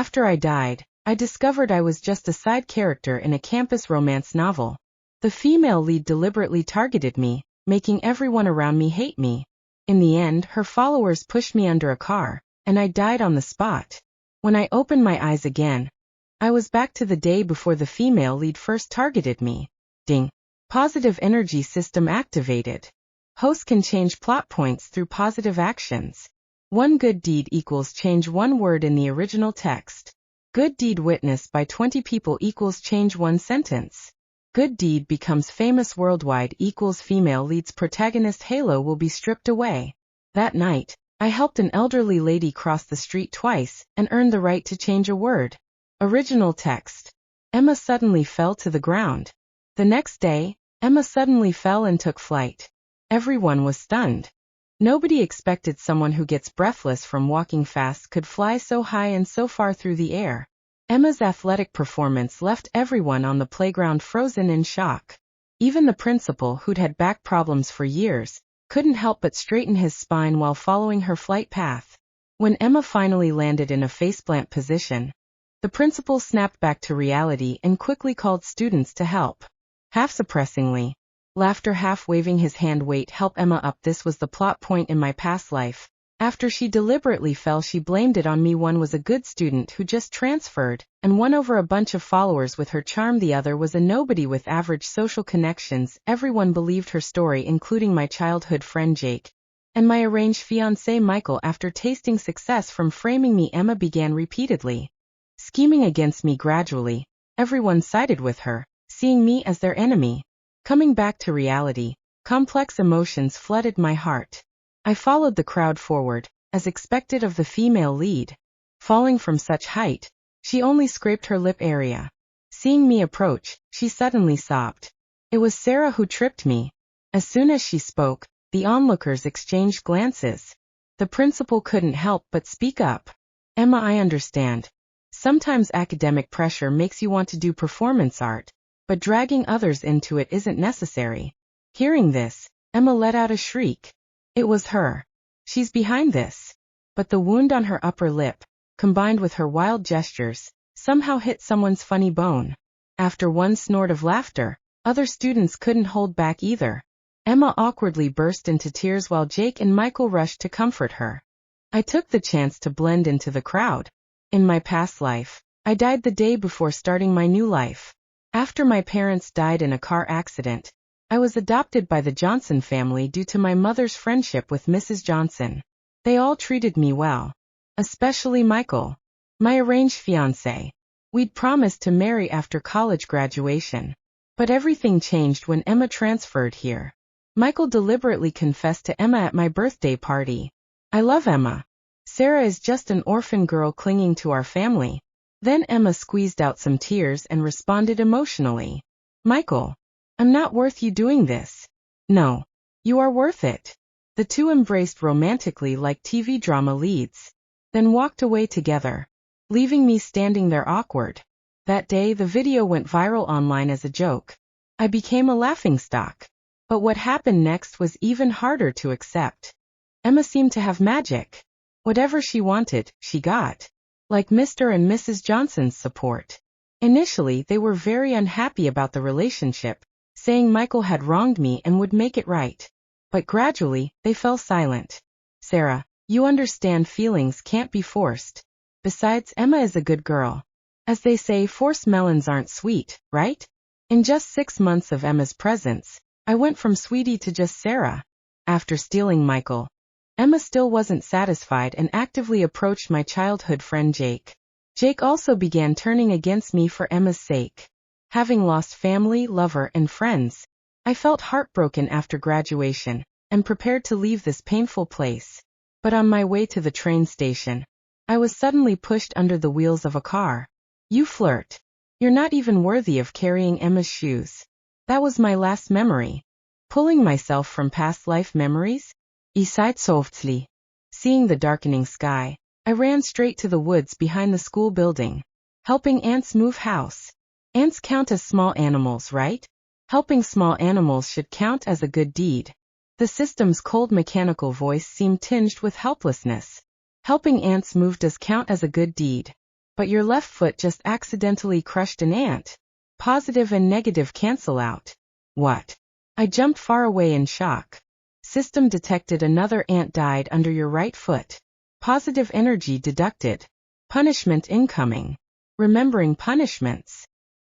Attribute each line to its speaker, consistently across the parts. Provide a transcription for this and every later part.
Speaker 1: After I died, I discovered I was just a side character in a campus romance novel. The female lead deliberately targeted me, making everyone around me hate me. In the end, her followers pushed me under a car, and I died on the spot. When I opened my eyes again, I was back to the day before the female lead first targeted me. Ding. Positive energy system activated. Host can change plot points through positive actions. One good deed equals change one word in the original text. Good deed witnessed by 20 people equals change one sentence. Good deed becomes famous worldwide equals female lead's protagonist halo will be stripped away. That night, I helped an elderly lady cross the street twice and earned the right to change a word. Original text. Emma suddenly fell to the ground. The next day, Emma suddenly fell and took flight. Everyone was stunned. Nobody expected someone who gets breathless from walking fast could fly so high and so far through the air. Emma's athletic performance left everyone on the playground frozen in shock. Even the principal, who'd had back problems for years, couldn't help but straighten his spine while following her flight path. When Emma finally landed in a faceplant position, the principal snapped back to reality and quickly called students to help. Half suppressingly, laughter half waving his hand, wait, help Emma up. This was the plot point in my past life. After she deliberately fell, she blamed it on me. One was a good student who just transferred and won over a bunch of followers with her charm. The other was a nobody with average social connections. Everyone believed her story, including my childhood friend Jake and my arranged fiancé Michael. After tasting success from framing me, Emma began repeatedly scheming against me. Gradually, everyone sided with her, seeing me as their enemy. Coming back to reality, complex emotions flooded my heart. I followed the crowd forward, as expected of the female lead. Falling from such height, she only scraped her lip area. Seeing me approach, she suddenly sobbed. It was Sarah who tripped me. As soon as she spoke, the onlookers exchanged glances. The principal couldn't help but speak up. Emma, I understand. Sometimes academic pressure makes you want to do performance art, but dragging others into it isn't necessary. Hearing this, Emma let out a shriek. It was her. She's behind this. But the wound on her upper lip, combined with her wild gestures, somehow hit someone's funny bone. After one snort of laughter, other students couldn't hold back either. Emma awkwardly burst into tears while Jake and Michael rushed to comfort her. I took the chance to blend into the crowd. In my past life, I died the day before starting my new life. After my parents died in a car accident, I was adopted by the Johnson family due to my mother's friendship with Mrs. Johnson. They all treated me well. Especially Michael, my arranged fiancé. We'd promised to marry after college graduation. But everything changed when Emma transferred here. Michael deliberately confessed to Emma at my birthday party. I love Emma. Sarah is just an orphan girl clinging to our family. Then Emma squeezed out some tears and responded emotionally. Michael, I'm not worth you doing this. No, you are worth it. The two embraced romantically like TV drama leads, then walked away together, leaving me standing there awkward. That day the video went viral online as a joke. I became a laughingstock. But what happened next was even harder to accept. Emma seemed to have magic. Whatever she wanted, she got. Like Mr. and Mrs. Johnson's support. Initially, they were very unhappy about the relationship, saying Michael had wronged me and would make it right. But gradually, they fell silent. Sarah, you understand feelings can't be forced. Besides, Emma is a good girl. As they say, forced melons aren't sweet, right? In just 6 months of Emma's presence, I went from sweetie to just Sarah. After stealing Michael, Emma still wasn't satisfied and actively approached my childhood friend Jake. Jake also began turning against me for Emma's sake. Having lost family, lover, and friends, I felt heartbroken after graduation and prepared to leave this painful place. But on my way to the train station, I was suddenly pushed under the wheels of a car. You flirt. You're not even worthy of carrying Emma's shoes. That was my last memory. Pulling myself from past life memories? I sighed softly. Seeing the darkening sky, I ran straight to the woods behind the school building. Helping ants move house. Ants count as small animals, right? Helping small animals should count as a good deed. The system's cold mechanical voice seemed tinged with helplessness. Helping ants move does count as a good deed. But your left foot just accidentally crushed an ant. Positive and negative cancel out. What? I jumped far away in shock. System detected another ant died under your right foot. Positive energy deducted. Punishment incoming. Remembering punishments.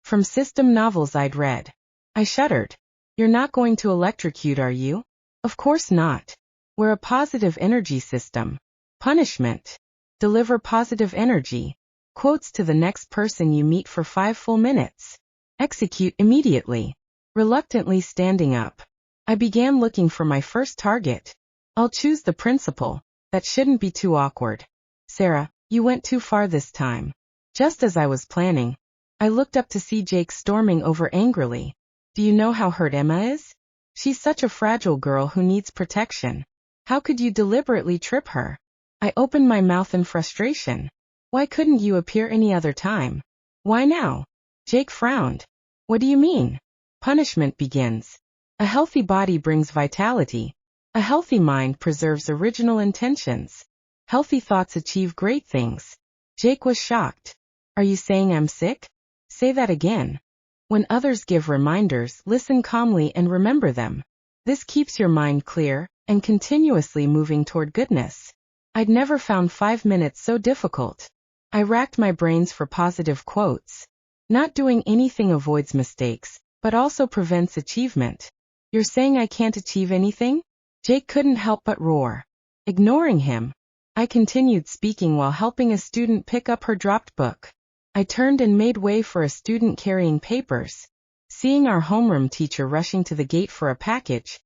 Speaker 1: From system novels I'd read. I shuddered. You're not going to electrocute, are you? Of course not. We're a positive energy system. Punishment. Deliver positive energy. Quotes to the next person you meet for 5 full minutes. Execute immediately. Reluctantly standing up. I began looking for my first target. I'll choose the principal. That shouldn't be too awkward. Sarah, you went too far this time. Just as I was planning. I looked up to see Jake storming over angrily. Do you know how hurt Emma is? She's such a fragile girl who needs protection. How could you deliberately trip her? I opened my mouth in frustration. Why couldn't you appear any other time? Why now? Jake frowned. What do you mean? Punishment begins. A healthy body brings vitality. A healthy mind preserves original intentions. Healthy thoughts achieve great things. Jake was shocked. Are you saying I'm sick? Say that again. When others give reminders, listen calmly and remember them. This keeps your mind clear and continuously moving toward goodness. I'd never found 5 minutes so difficult. I racked my brains for positive quotes. Not doing anything avoids mistakes, but also prevents achievement. You're saying I can't achieve anything? Jake couldn't help but roar. Ignoring him, I continued speaking while helping a student pick up her dropped book. I turned and made way for a student carrying papers. Seeing our homeroom teacher rushing to the gate for a package,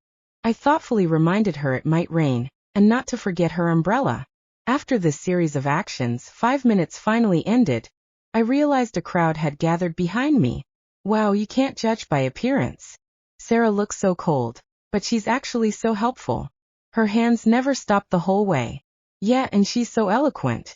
Speaker 1: I thoughtfully reminded her it might rain, and not to forget her umbrella. After this series of actions, 5 minutes finally ended. I realized a crowd had gathered behind me. Wow, you can't judge by appearance. Sarah looks so cold, but she's actually so helpful. Her hands never stopped the whole way. Yeah, and she's so eloquent.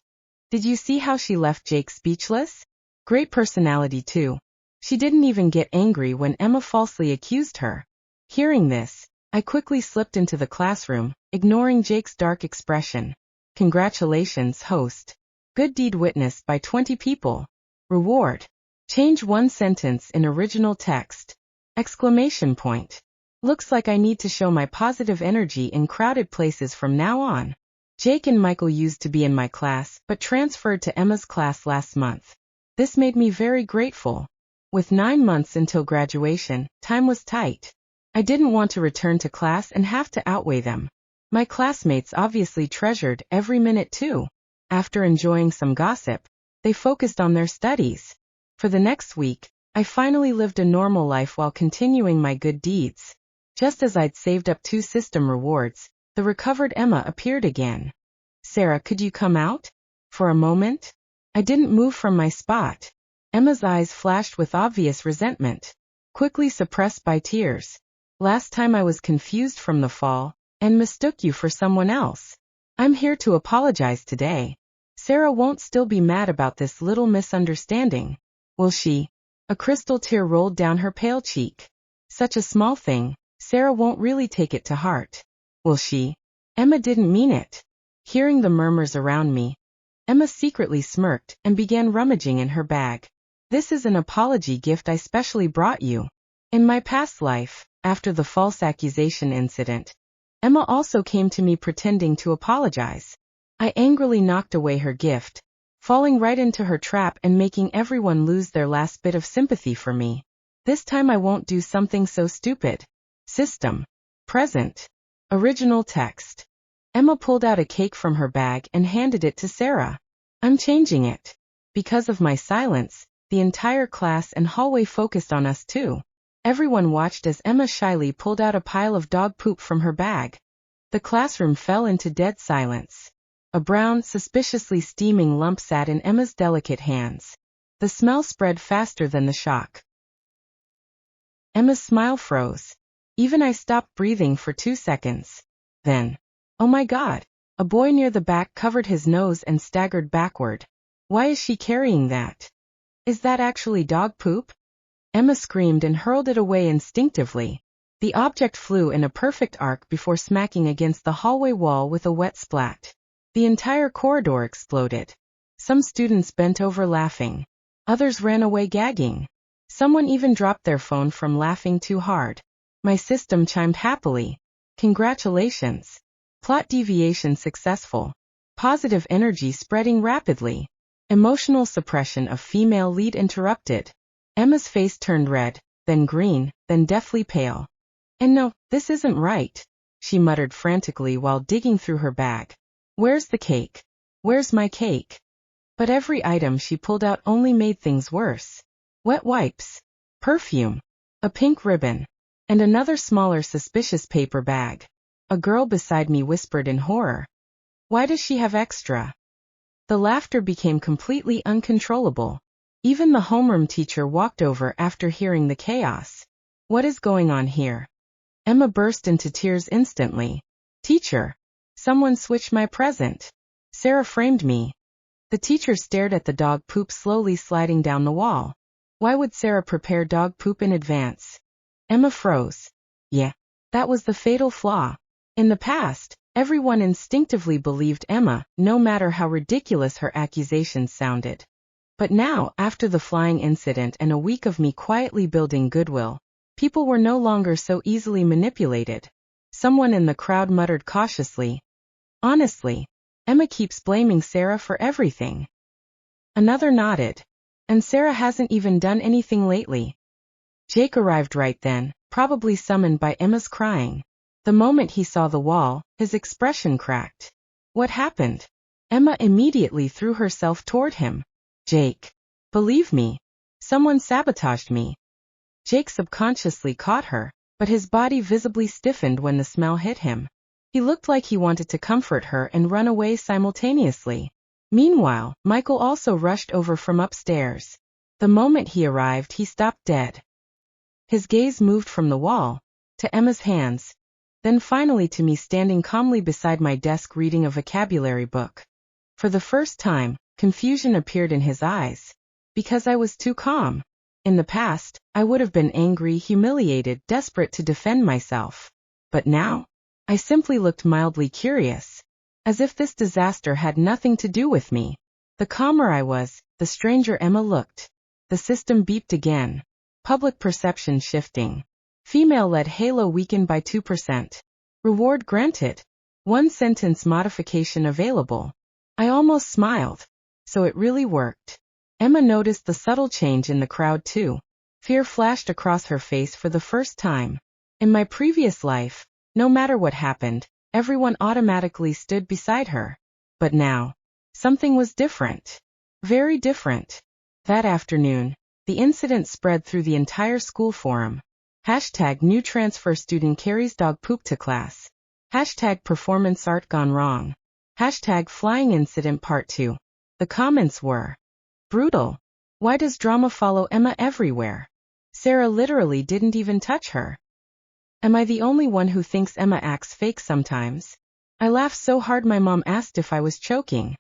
Speaker 1: Did you see how she left Jake speechless? Great personality too. She didn't even get angry when Emma falsely accused her. Hearing this, I quickly slipped into the classroom, ignoring Jake's dark expression. Congratulations, host. Good deed witnessed by 20 people. Reward. Change one sentence in original text. Exclamation point. Looks like I need to show my positive energy in crowded places from now on. Jake and Michael used to be in my class, but transferred to Emma's class last month. This made me very grateful. With 9 months until graduation, time was tight. I didn't want to return to class and have to outweigh them. My classmates obviously treasured every minute too. After enjoying some gossip, they focused on their studies. For the next week, I finally lived a normal life while continuing my good deeds. Just as I'd saved up 2 system rewards, the recovered Emma appeared again. Sarah, could you come out? For a moment? I didn't move from my spot. Emma's eyes flashed with obvious resentment, quickly suppressed by tears. Last time I was confused from the fall, and mistook you for someone else. I'm here to apologize today. Sarah won't still be mad about this little misunderstanding, will she? A crystal tear rolled down her pale cheek. Such a small thing, Sarah won't really take it to heart. Will she? Emma didn't mean it. Hearing the murmurs around me, Emma secretly smirked and began rummaging in her bag. This is an apology gift I specially brought you. In my past life, after the false accusation incident, Emma also came to me pretending to apologize. I angrily knocked away her gift, falling right into her trap and making everyone lose their last bit of sympathy for me. This time I won't do something so stupid. System. Present. Original text. Emma pulled out a cake from her bag and handed it to Sarah. I'm changing it. Because of my silence, the entire class and hallway focused on us too. Everyone watched as Emma shyly pulled out a pile of dog poop from her bag. The classroom fell into dead silence. A brown, suspiciously steaming lump sat in Emma's delicate hands. The smell spread faster than the shock. Emma's smile froze. Even I stopped breathing for 2 seconds. Then, oh my God! A boy near the back covered his nose and staggered backward. Why is she carrying that? Is that actually dog poop? Emma screamed and hurled it away instinctively. The object flew in a perfect arc before smacking against the hallway wall with a wet splat. The entire corridor exploded. Some students bent over laughing. Others ran away gagging. Someone even dropped their phone from laughing too hard. My system chimed happily. Congratulations. Plot deviation successful. Positive energy spreading rapidly. Emotional suppression of female lead interrupted. Emma's face turned red, then green, then deathly pale. And no, this isn't right, she muttered frantically while digging through her bag. Where's the cake? Where's my cake? But every item she pulled out only made things worse. Wet wipes, perfume, a pink ribbon, and another smaller suspicious paper bag. A girl beside me whispered in horror. Why does she have extra? The laughter became completely uncontrollable. Even the homeroom teacher walked over after hearing the chaos. What is going on here? Emma burst into tears instantly. Teacher, someone switched my present. Sarah framed me. The teacher stared at the dog poop slowly sliding down the wall. Why would Sarah prepare dog poop in advance? Emma froze. Yeah, that was the fatal flaw. In the past, everyone instinctively believed Emma, no matter how ridiculous her accusations sounded. But now, after the flying incident and a week of me quietly building goodwill, people were no longer so easily manipulated. Someone in the crowd muttered cautiously. Honestly, Emma keeps blaming Sarah for everything. Another nodded. And Sarah hasn't even done anything lately. Jake arrived right then, probably summoned by Emma's crying. The moment he saw the wall, his expression cracked. What happened? Emma immediately threw herself toward him. Jake. Believe me. Someone sabotaged me. Jake subconsciously caught her, but his body visibly stiffened when the smell hit him. He looked like he wanted to comfort her and run away simultaneously. Meanwhile, Michael also rushed over from upstairs. The moment he arrived, he stopped dead. His gaze moved from the wall to Emma's hands, then finally to me standing calmly beside my desk reading a vocabulary book. For the first time, confusion appeared in his eyes. Because I was too calm. In the past, I would have been angry, humiliated, desperate to defend myself. But now, I simply looked mildly curious. As if this disaster had nothing to do with me. The calmer I was, the stranger Emma looked. The system beeped again. Public perception shifting. Female-led halo weakened by 2%. Reward granted. 1-sentence modification available. I almost smiled. So it really worked. Emma noticed the subtle change in the crowd too. Fear flashed across her face for the first time. In my previous life, no matter what happened, everyone automatically stood beside her. But now, something was different. Very different. That afternoon, the incident spread through the entire school forum. Hashtag new transfer student carries dog poop to class. Hashtag performance art gone wrong. Hashtag flying incident part 2. The comments were brutal. Why does drama follow Emma everywhere? Sarah literally didn't even touch her. Am I the only one who thinks Emma acts fake sometimes? I laughed so hard my mom asked if I was choking.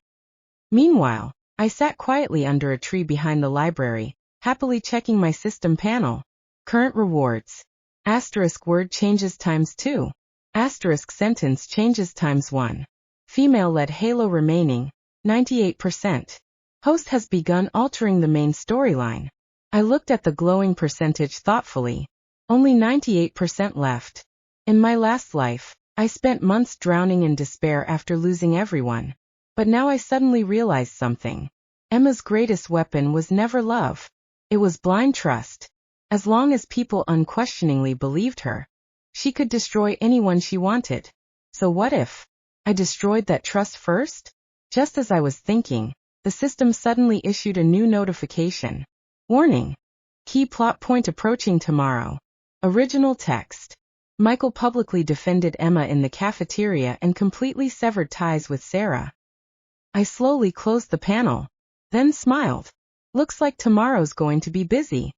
Speaker 1: Meanwhile, I sat quietly under a tree behind the library, happily checking my system panel. Current rewards. Asterisk word changes ×2. Asterisk sentence changes ×1. Female-led halo remaining, 98%. Host has begun altering the main storyline. I looked at the glowing percentage thoughtfully. Only 98% left. In my last life, I spent months drowning in despair after losing everyone. But now I suddenly realized something. Emma's greatest weapon was never love. It was blind trust. As long as people unquestioningly believed her, she could destroy anyone she wanted. So what if I destroyed that trust first? Just as I was thinking, the system suddenly issued a new notification. Warning. Key plot point approaching tomorrow. Original text. Michael publicly defended Emma in the cafeteria and completely severed ties with Sarah. I slowly closed the panel, then smiled. Looks like tomorrow's going to be busy.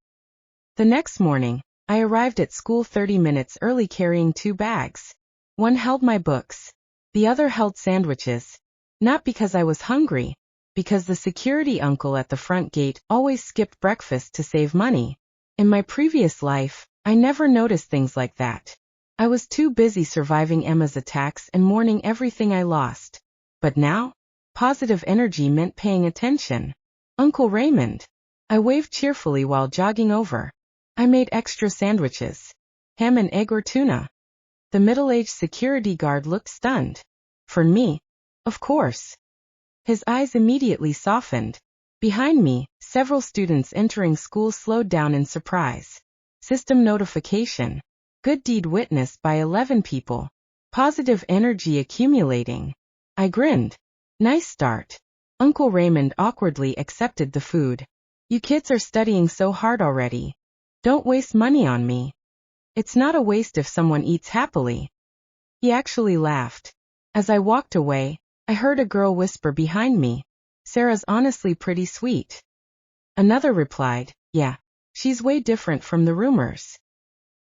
Speaker 1: The next morning, I arrived at school 30 minutes early carrying 2 bags. One held my books. The other held sandwiches. Not because I was hungry, because the security uncle at the front gate always skipped breakfast to save money. In my previous life, I never noticed things like that. I was too busy surviving Emma's attacks and mourning everything I lost. But now, Positive energy meant paying attention. Uncle Raymond. I waved cheerfully while jogging over. I made extra sandwiches. Ham and egg or tuna? The middle-aged security guard looked stunned. For me? Of course. His eyes immediately softened. Behind me, several students entering school slowed down in surprise. System notification. Good deed witnessed by 11 people. Positive energy accumulating. I grinned. Nice start. Uncle Raymond awkwardly accepted the food. You kids are studying so hard already. Don't waste money on me. It's not a waste if someone eats happily. He actually laughed. As I walked away, I heard a girl whisper behind me. Sarah's honestly pretty sweet. Another replied, yeah, she's way different from the rumors.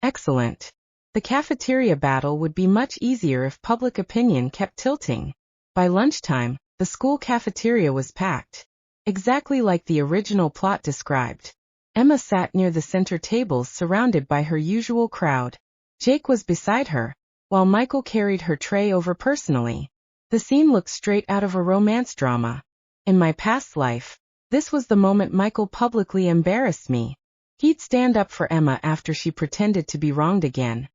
Speaker 1: Excellent. The cafeteria battle would be much easier if public opinion kept tilting. By lunchtime, the school cafeteria was packed. Exactly like the original plot described. Emma sat near the center tables surrounded by her usual crowd. Jake was beside her, while Michael carried her tray over personally. The scene looked straight out of a romance drama. In my past life, this was the moment Michael publicly embarrassed me. He'd stand up for Emma after she pretended to be wronged again,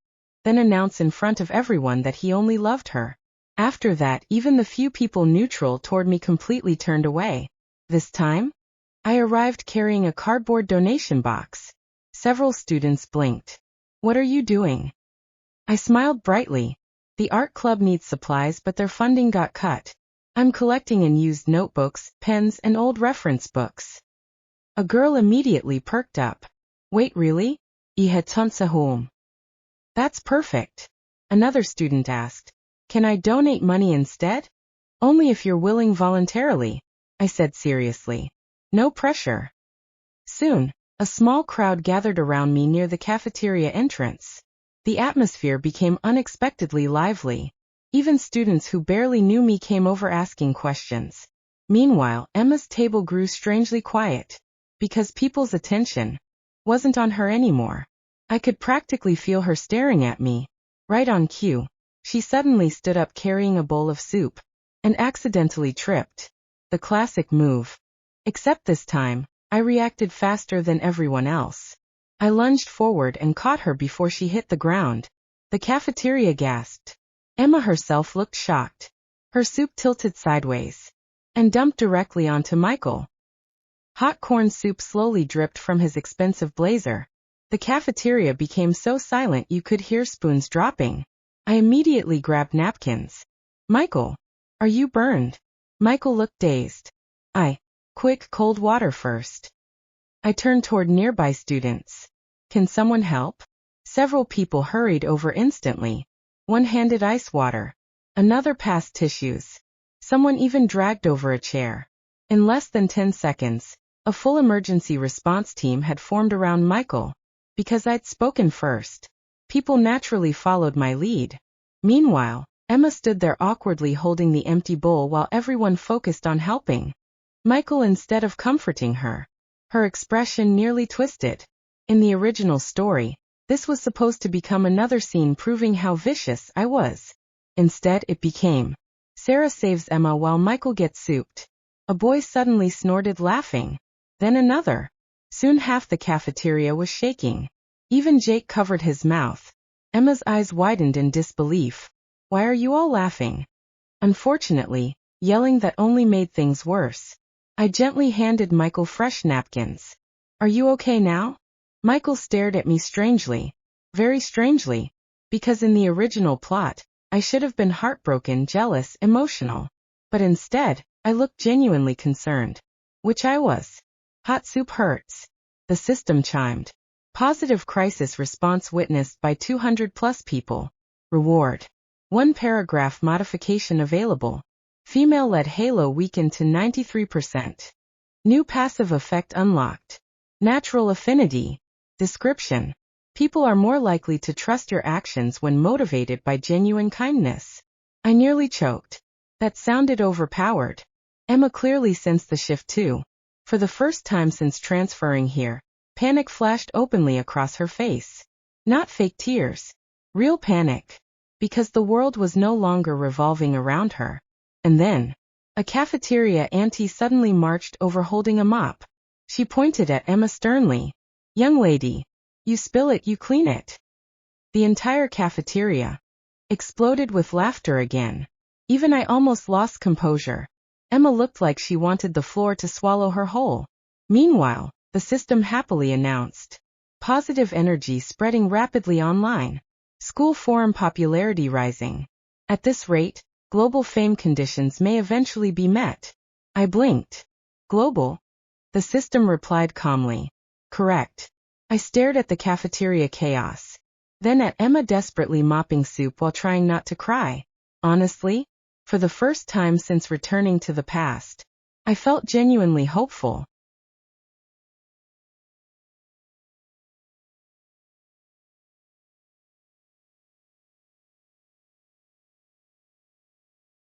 Speaker 1: then announce in front of everyone that he only loved her. After that, even the few people neutral toward me completely turned away. This time, I arrived carrying a cardboard donation box. Several students blinked. What are you doing? I smiled brightly. The art club needs supplies, but their funding got cut. I'm collecting unused notebooks, pens, and old reference books. A girl immediately perked up. Wait, really? Home. That's perfect. Another student asked. Can I donate money instead? Only if you're willing voluntarily, I said seriously. No pressure. Soon, a small crowd gathered around me near the cafeteria entrance. The atmosphere became unexpectedly lively. Even students who barely knew me came over asking questions. Meanwhile, Emma's table grew strangely quiet, because people's attention wasn't on her anymore. I could practically feel her staring at me. Right on cue, she suddenly stood up carrying a bowl of soup, and accidentally tripped. The classic move. Except this time, I reacted faster than everyone else. I lunged forward and caught her before she hit the ground. The cafeteria gasped. Emma herself looked shocked. Her soup tilted sideways and dumped directly onto Michael. Hot corn soup slowly dripped from his expensive blazer. The cafeteria became so silent you could hear spoons dropping. I immediately grabbed napkins. Michael, are you burned? Michael looked dazed. Quick, cold water first. I turned toward nearby students. Can someone help? Several people hurried over instantly. One handed ice water. Another passed tissues. Someone even dragged over a chair. In less than 10 seconds, a full emergency response team had formed around Michael. Because I'd spoken first, people naturally followed my lead. Meanwhile, Emma stood there awkwardly holding the empty bowl while everyone focused on helping. Michael, instead of comforting her, her expression nearly twisted. In the original story, this was supposed to become another scene proving how vicious I was. Instead, it became, Sarah saves Emma while Michael gets souped. A boy suddenly snorted laughing. Then another. Soon half the cafeteria was shaking. Even Jake covered his mouth. Emma's eyes widened in disbelief. Why are you all laughing? Unfortunately, yelling that only made things worse. I gently handed Michael fresh napkins. Are you okay now? Michael stared at me strangely. Very strangely. Because in the original plot, I should have been heartbroken, jealous, emotional. But instead, I looked genuinely concerned. Which I was. Hot soup hurts. The system chimed. Positive crisis response witnessed by 200+ people. Reward. 1 paragraph modification available. Female-led halo weakened to 93%. New passive effect unlocked. Natural affinity. Description. People are more likely to trust your actions when motivated by genuine kindness. I nearly choked. That sounded overpowered. Emma clearly sensed the shift too. For the first time since transferring here, panic flashed openly across her face. Not fake tears. Real panic. Because the world was no longer revolving around her. And then, A cafeteria auntie suddenly marched over holding a mop. She pointed at Emma sternly. "Young lady, you spill it, you clean it." The entire cafeteria exploded with laughter again. Even I almost lost composure. Emma looked like she wanted the floor to swallow her whole. Meanwhile, the system happily announced. Positive energy spreading rapidly online. School forum popularity rising. At this rate, global fame conditions may eventually be met. I blinked. Global? The system replied calmly. Correct. I stared at the cafeteria chaos. Then at Emma desperately mopping soup while trying not to cry. Honestly, for the first time since returning to the past, I felt genuinely hopeful.